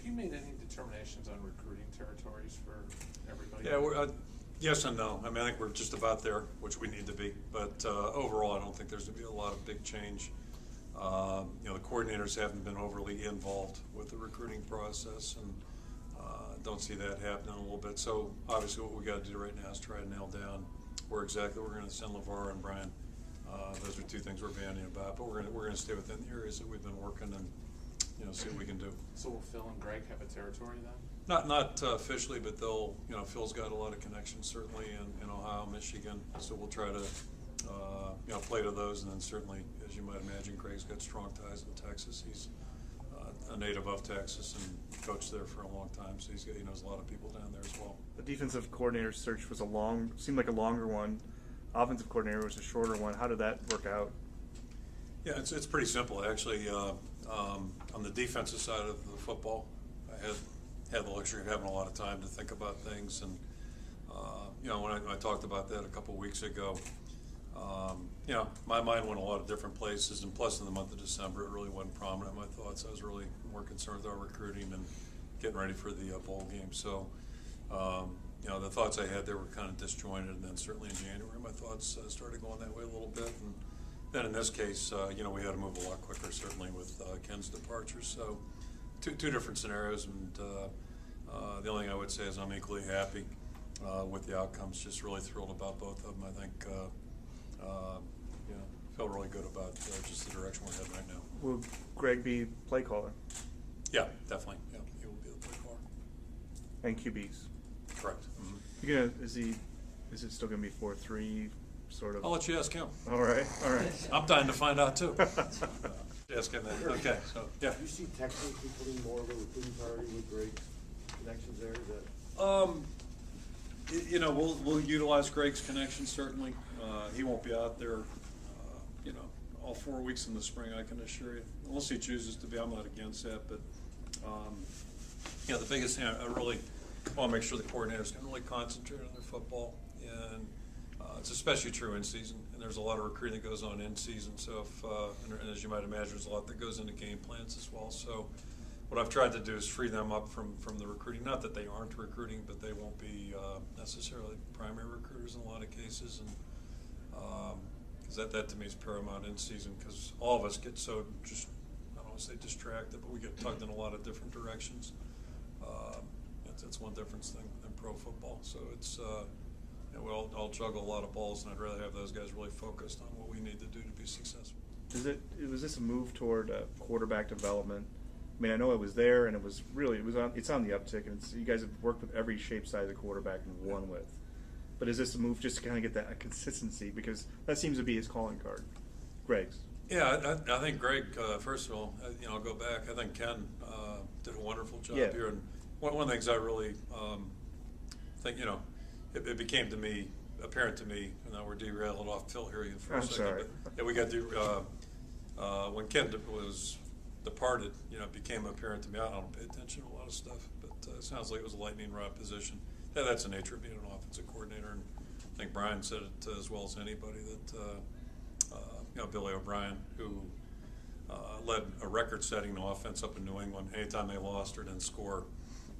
you made any determinations on recruiting territories for everybody? Yeah, yes and no. I mean, I think we're just about there, which we need to be. But overall, I don't think there's going to be a lot of big change. The coordinators haven't been overly involved with the recruiting process, and don't see that happening a little bit. So obviously, what we got to do right now is try to nail down where exactly we're going to send LeVar and Brian. Those are two things we're bandying about, but we're going to stay within the areas that we've been working and see what we can do. So will Phil and Greg have a territory then? Not officially, but they'll. Phil's got a lot of connections certainly in Ohio, Michigan. So we'll try to play to those, and then certainly, as you might imagine, Greg's got strong ties in Texas. He's a native of Texas and coached there for a long time, so he knows a lot of people down there as well. The defensive coordinator search seemed like a longer one. Offensive coordinator was a shorter one. How did that work out? Yeah, it's pretty simple actually. On the defensive side of the football, I had the luxury of having a lot of time to think about things, and when I talked about that a couple of weeks ago, my mind went a lot of different places, and plus in the month of December it really wasn't prominent in my thoughts. I was really more concerned with our recruiting and getting ready for the bowl game. So the thoughts I had there were kind of disjointed, and then certainly in January my thoughts started going that way a little bit, and then in this case we had to move a lot quicker, certainly with Ken's departure. So two different scenarios, and the only thing I would say is I'm equally happy with the outcomes. Just really thrilled about both of them. I think feel really good about just the direction we're heading right now. Will Greg be play caller? Yeah, definitely. Yeah, he will be the play caller. And QBs. Correct. Mm-hmm. Is it still gonna be 4-3 sort of? I'll let you ask him. All right. I'm dying to find out too. Ask him that. Okay, so yeah. Do you see Texas becoming more of a recruiting priority with Greg's connections there? Is that We'll utilize Greg's connections certainly. He won't be out there, all 4 weeks in the spring, I can assure you. Unless he chooses to be, I'm not against that. But the biggest thing I really want to make sure the coordinators can really concentrate on their football, and it's especially true in season. And there's a lot of recruiting that goes on in season. So and as you might imagine, there's a lot that goes into game plans as well. So what I've tried to do is free them up from the recruiting. Not that they aren't recruiting, but they won't be necessarily primary recruiters in a lot of cases. And because that to me is paramount in season, because all of us get so I don't want to say distracted, but we get tugged in a lot of different directions. That's one difference than pro football. So it's I'll juggle a lot of balls, and I'd rather have those guys really focused on what we need to do to be successful. Was this a move toward quarterback development? I mean, I know it was there, and it's on the uptick, and you guys have worked with every shape, size of the quarterback and won with. But is this a move just to kind of get that consistency, because that seems to be his calling card, Greg's? Yeah, I think Greg. First of all, I'll go back. I think Ken did a wonderful job here, and one of the things I really think, it became apparent to me, and now we're derailing off Phil here for a second. Sorry. But, yeah, we got to when Ken was departed, it became apparent to me. I don't pay attention to a lot of stuff, but it sounds like it was a lightning rod position. That's the nature of being an offensive coordinator, and I think Brian said it as well as anybody that Billy O'Brien, who led a record-setting offense up in New England. Anytime they lost or didn't score,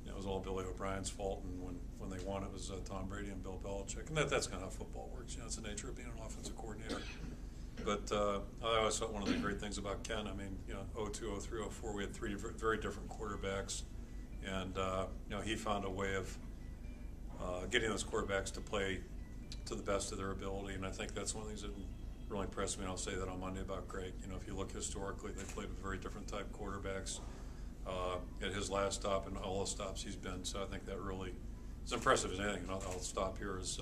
it was all Billy O'Brien's fault, and when they won, it was Tom Brady and Bill Belichick, and that's kind of how football works. It's the nature of being an offensive coordinator. But I always thought one of the great things about Ken, 02, 03, 04, we had three very different quarterbacks, and he found a way of getting those quarterbacks to play to the best of their ability, and I think that's one of the things that really impressed me, and I'll say that on Monday about Greg. If you look historically, they played with very different type quarterbacks at his last stop and all the stops he's been, so I think that really is impressive as anything. And I'll stop here as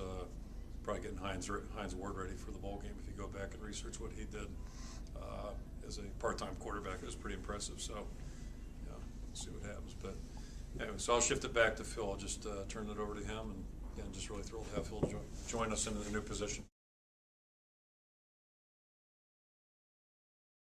probably getting Hines Ward ready for the bowl game. If you go back and research what he did as a part-time quarterback, it was pretty impressive. So, we'll see what happens. But anyway, so I'll shift it back to Phil. I'll just turn it over to him, and again, just really thrilled to have Phil join us into the new position.